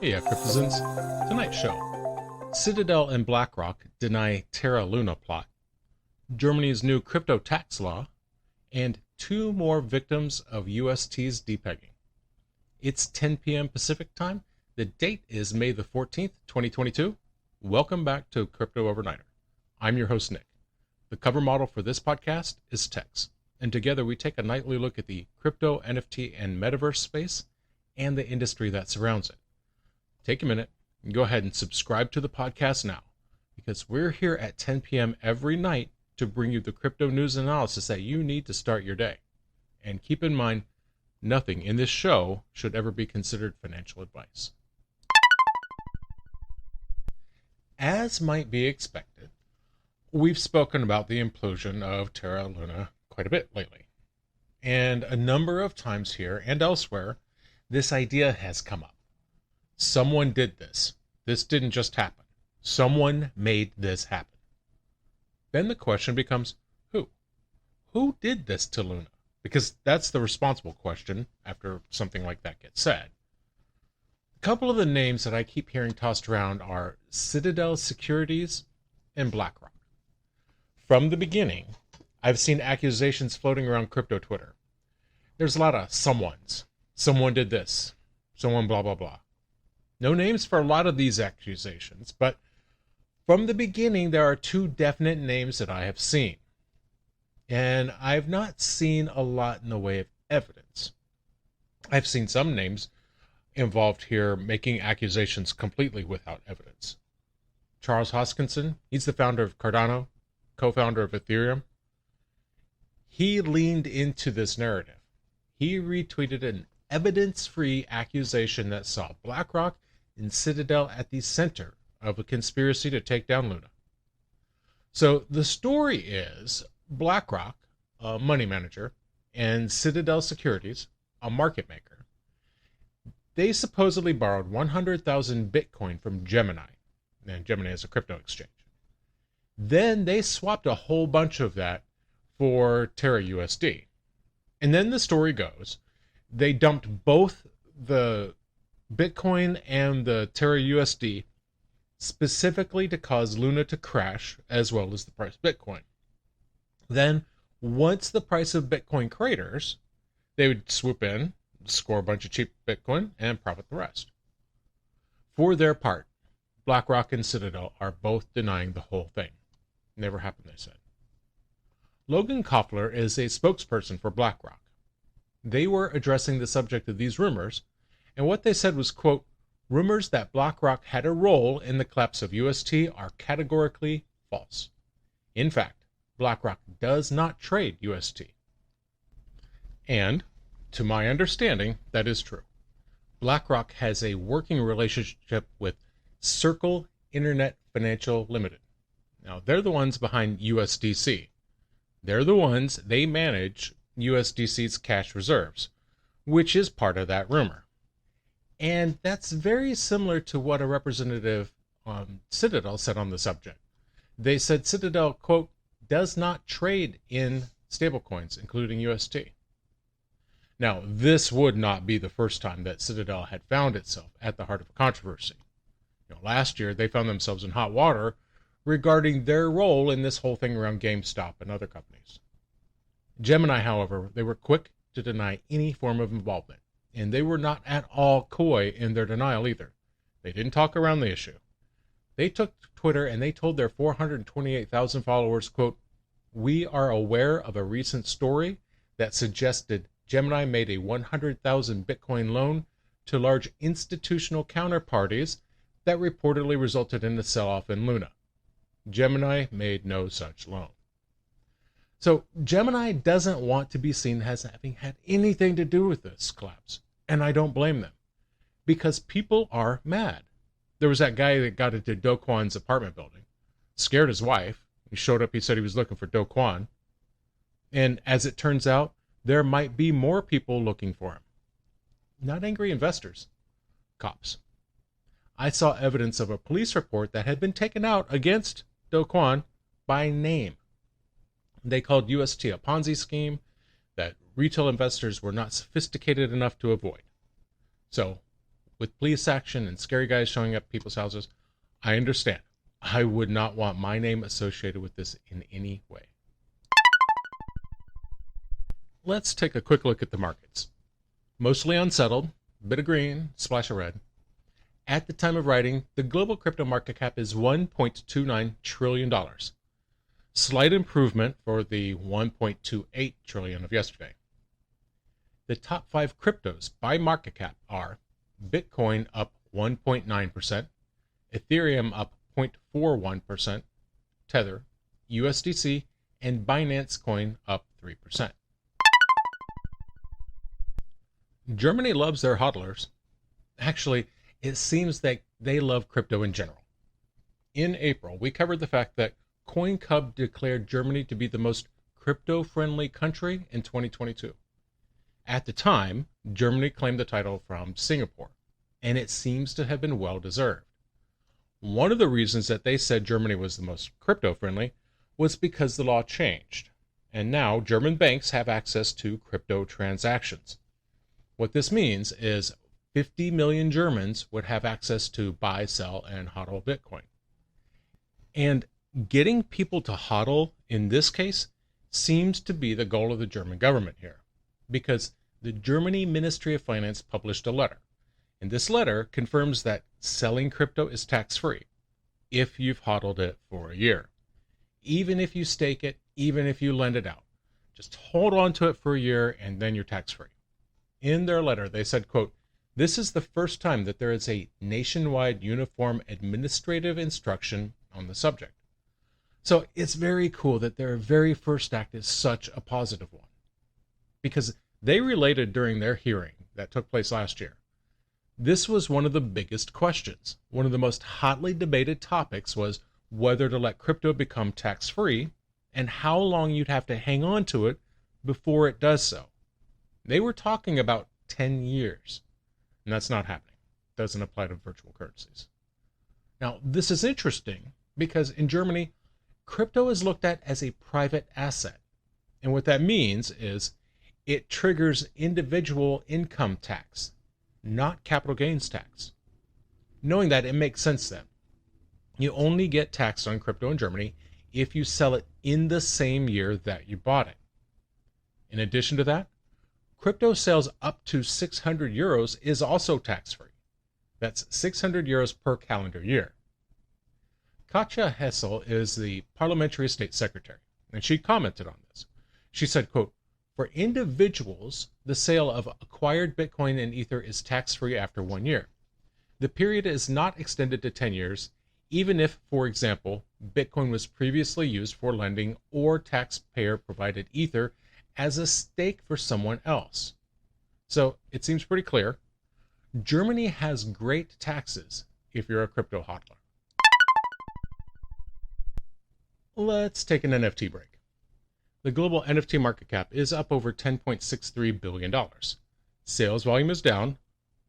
Heya Cryptozens. Tonight's show. Citadel and BlackRock deny Terra Luna plot. Germany's new crypto tax law. And 2 more victims of UST's depegging. It's 10 p.m. Pacific time. The date is May the 14th, 2022. Welcome back to Crypto Overnighter. I'm your host, Nick. The cover model for this podcast is Tex, and together we take a nightly look at the crypto, NFT, and metaverse space and the industry that surrounds it. Take a minute and go ahead and subscribe to the podcast now, because we're here at 10 p.m. every night to bring you the crypto news analysis that you need to start your day. And keep in mind, nothing in this show should ever be considered financial advice. As might be expected, we've spoken about the implosion of Terra Luna quite a bit lately. And a number of times here and elsewhere, this idea has come up. Someone did this. This didn't just happen. Someone made this happen. Then the question becomes, who? Who did this to Luna? Because that's the responsible question after something like that gets said. A couple of the names that I keep hearing tossed around are Citadel Securities and BlackRock. From the beginning, I've seen accusations floating around crypto Twitter. There's a lot of someones. Someone did this. Someone blah, blah, blah. No names for a lot of these accusations, but from the beginning, there are 2 definite names that I have seen. And I've not seen a lot in the way of evidence. I've seen some names involved here making accusations completely without evidence. Charles Hoskinson, he's the founder of Cardano, co-founder of Ethereum. He leaned into this narrative. He retweeted an evidence-free accusation that saw BlackRock and Citadel at the center of a conspiracy to take down Luna. So the story is BlackRock, a money manager, and Citadel Securities, a market maker, they supposedly borrowed 100,000 Bitcoin from Gemini, and Gemini is a crypto exchange. Then they swapped a whole bunch of that for Terra USD. And then the story goes, they dumped both the Bitcoin and the Terra USD specifically to cause Luna to crash, as well as the price of Bitcoin. Then, once the price of Bitcoin craters, they would swoop in, score a bunch of cheap Bitcoin, and profit the rest. For their part, BlackRock and Citadel are both denying the whole thing. Never happened, they said. Logan Koffler is a spokesperson for BlackRock. They were addressing the subject of these rumors, and what they said was, quote, rumors that BlackRock had a role in the collapse of UST are categorically false. In fact, BlackRock does not trade UST. And, to my understanding, that is true. BlackRock has a working relationship with Circle Internet Financial Limited. Now, they're the ones behind USDC. They're the ones, they manage USDC's cash reserves, which is part of that rumor. And that's very similar to what a representative on Citadel said on the subject. They said Citadel, quote, does not trade in stablecoins, including UST. Now, this would not be the first time that Citadel had found itself at the heart of a controversy. Last year, they found themselves in hot water regarding their role in this whole thing around GameStop and other companies. Gemini, however, they were quick to deny any form of involvement. And they were not at all coy in their denial either. They didn't talk around the issue. They took to Twitter and they told their 428,000 followers, quote, we are aware of a recent story that suggested Gemini made a 100,000 Bitcoin loan to large institutional counterparties that reportedly resulted in a sell-off in Luna. Gemini made no such loan. So Gemini doesn't want to be seen as having had anything to do with this collapse. And I don't blame them. Because people are mad. There was that guy that got into Do Kwon's apartment building. Scared his wife. He showed up, he said he was looking for Do Kwon. And as it turns out, there might be more people looking for him. Not angry investors. Cops. I saw evidence of a police report that had been taken out against Do Kwon by name. They called UST a Ponzi scheme that retail investors were not sophisticated enough to avoid. So with police action and scary guys showing up at people's houses. I understand. I would not want my name associated with this in any way. Let's take a quick look at the markets. Mostly unsettled, bit of green, splash of red. At the time of writing, the global crypto market cap is $1.29 trillion. Slight improvement for the $1.28 trillion of yesterday. The top 5 cryptos by market cap are Bitcoin up 1.9%, Ethereum up 0.41%, Tether, USDC, and Binance Coin up 3%. Germany loves their hodlers. Actually, it seems that they love crypto in general. In April, we covered the fact that CoinCub declared Germany to be the most crypto-friendly country in 2022. At the time, Germany claimed the title from Singapore, and it seems to have been well-deserved. One of the reasons that they said Germany was the most crypto-friendly was because the law changed, and now German banks have access to crypto transactions. What this means is 50 million Germans would have access to buy, sell, and hodl Bitcoin. And getting people to hodl, in this case, seems to be the goal of the German government here, because the Germany Ministry of Finance published a letter. And this letter confirms that selling crypto is tax-free if you've hodled it for a year. Even if you stake it, even if you lend it out. Just hold on to it for a year and then you're tax-free. In their letter, they said, quote, "This is the first time that there is a nationwide uniform administrative instruction on the subject." So it's very cool that their very first act is such a positive one, because they related during their hearing that took place last year. This was one of the biggest questions. One of the most hotly debated topics was whether to let crypto become tax-free and how long you'd have to hang on to it before it does so. They were talking about 10 years, and that's not happening. It doesn't apply to virtual currencies. Now, this is interesting because in Germany, crypto is looked at as a private asset. And what that means is it triggers individual income tax, not capital gains tax. Knowing that, it makes sense then. You only get taxed on crypto in Germany if you sell it in the same year that you bought it. In addition to that, crypto sales up to 600 euros is also tax-free. That's 600 euros per calendar year. Katja Hessel is the Parliamentary State Secretary, and she commented on this. She said, quote, "For individuals, the sale of acquired Bitcoin and Ether is tax-free after 1 year. The period is not extended to 10 years, even if, for example, Bitcoin was previously used for lending or taxpayer-provided Ether as a stake for someone else." So it seems pretty clear. Germany has great taxes if you're a crypto hodler. Let's take an NFT break. The global NFT market cap is up over $10.63 billion. Sales volume is down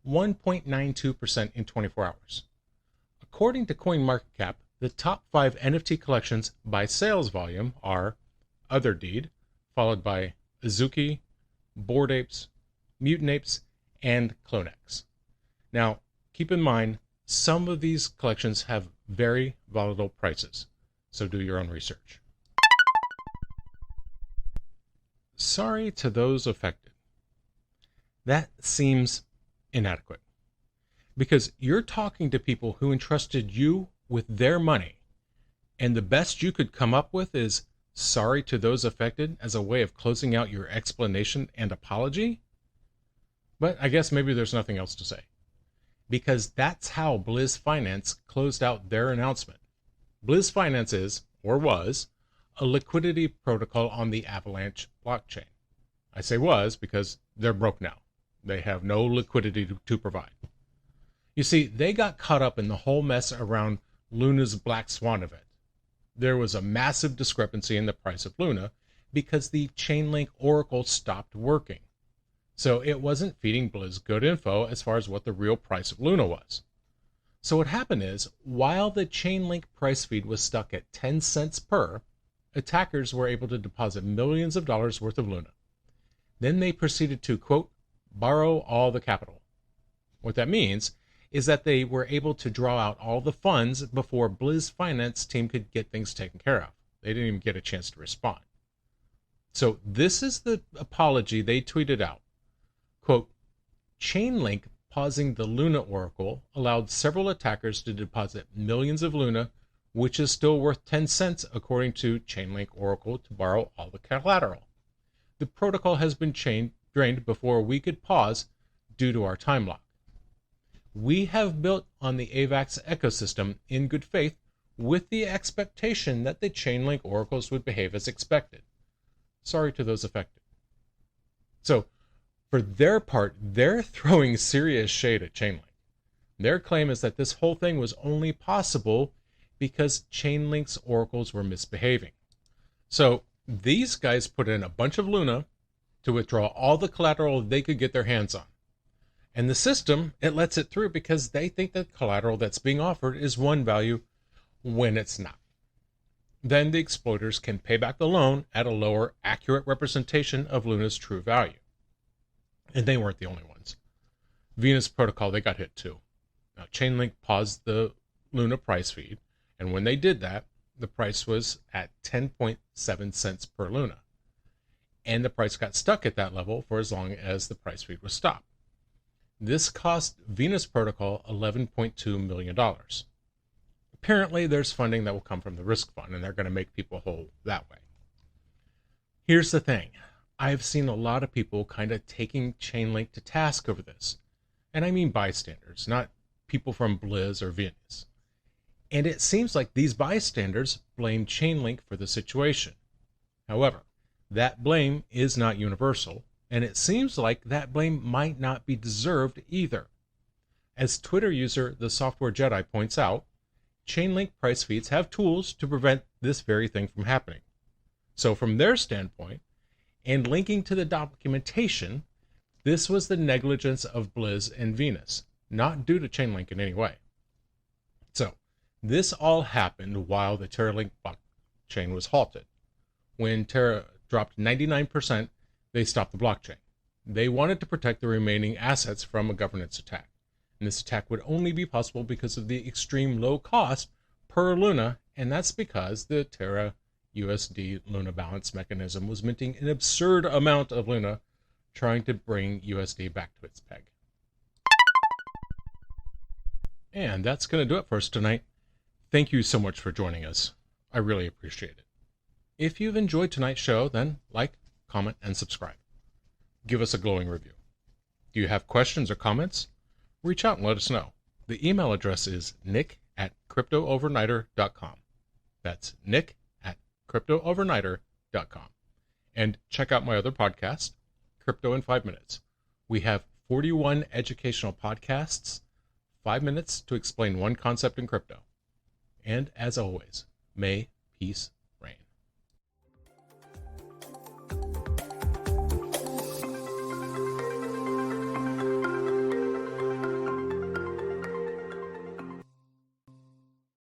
1.92% in 24 hours. According to CoinMarketCap, the top 5 NFT collections by sales volume are Other Deed, followed by Azuki, Bored Apes, Mutant Apes, and CloneX. Now, keep in mind, some of these collections have very volatile prices, so do your own research. Sorry to those affected. That seems inadequate, because you're talking to people who entrusted you with their money, and the best you could come up with is sorry to those affected as a way of closing out your explanation and apology? But I guess maybe there's nothing else to say, because that's how Blizz Finance closed out their announcement. Blizz Finance is, or was, a liquidity protocol on the Avalanche blockchain. I say was because they're broke now. They have no liquidity to provide. You see, they got caught up in the whole mess around Luna's Black Swan event. There was a massive discrepancy in the price of Luna because the Chainlink Oracle stopped working. So it wasn't feeding Blizz good info as far as what the real price of Luna was. So what happened is, while the Chainlink price feed was stuck at 10 cents per, attackers were able to deposit millions of dollars worth of Luna. Then they proceeded to, quote, borrow all the capital. What that means is that they were able to draw out all the funds before Blizz finance team could get things taken care of. They didn't even get a chance to respond. So this is the apology they tweeted out. Quote, Chainlink pausing the Luna Oracle allowed several attackers to deposit millions of Luna, which is still worth 10 cents according to Chainlink Oracle, to borrow all the collateral. The protocol has been drained before we could pause due to our time lock. We have built on the AVAX ecosystem in good faith with the expectation that the Chainlink oracles would behave as expected. Sorry to those affected. So, for their part, they're throwing serious shade at Chainlink. Their claim is that this whole thing was only possible because Chainlink's oracles were misbehaving. So, these guys put in a bunch of Luna to withdraw all the collateral they could get their hands on. And the system, it lets it through because they think the collateral that's being offered is one value when it's not. Then the exploiters can pay back the loan at a lower, accurate representation of Luna's true value. And they weren't the only ones. Venus Protocol, they got hit too. Now, Chainlink paused the Luna price feed, and when they did that, the price was at 10.7 cents per Luna. And the price got stuck at that level for as long as the price feed was stopped. This cost Venus Protocol $11.2 million. Apparently, there's funding that will come from the risk fund, and they're going to make people whole that way. Here's the thing. I've seen a lot of people kind of taking Chainlink to task over this. And I mean bystanders, not people from Blizz or Venus. And it seems like these bystanders blame Chainlink for the situation. However, that blame is not universal, and it seems like that blame might not be deserved either. As Twitter user The Software Jedi points out, Chainlink price feeds have tools to prevent this very thing from happening. So from their standpoint, and linking to the documentation, this was the negligence of Blizz and Venus, not due to Chainlink in any way. So this all happened while the Terra Link blockchain was halted. When Terra dropped 99%, they stopped the blockchain. They wanted to protect the remaining assets from a governance attack. And this attack would only be possible because of the extreme low cost per Luna, and that's because the Terra USD Luna balance mechanism was minting an absurd amount of Luna, trying to bring USD back to its peg. And that's going to do it for us tonight. Thank you so much for joining us. I really appreciate it. If you've enjoyed tonight's show, then like, comment, and subscribe. Give us a glowing review. Do you have questions or comments? Reach out and let us know. The email address is nick@cryptoovernighter.com. That's nick@cryptoovernighter.com. And check out my other podcast, Crypto in 5 Minutes. We have 41 educational podcasts, 5 minutes to explain one concept in crypto. And as always, may peace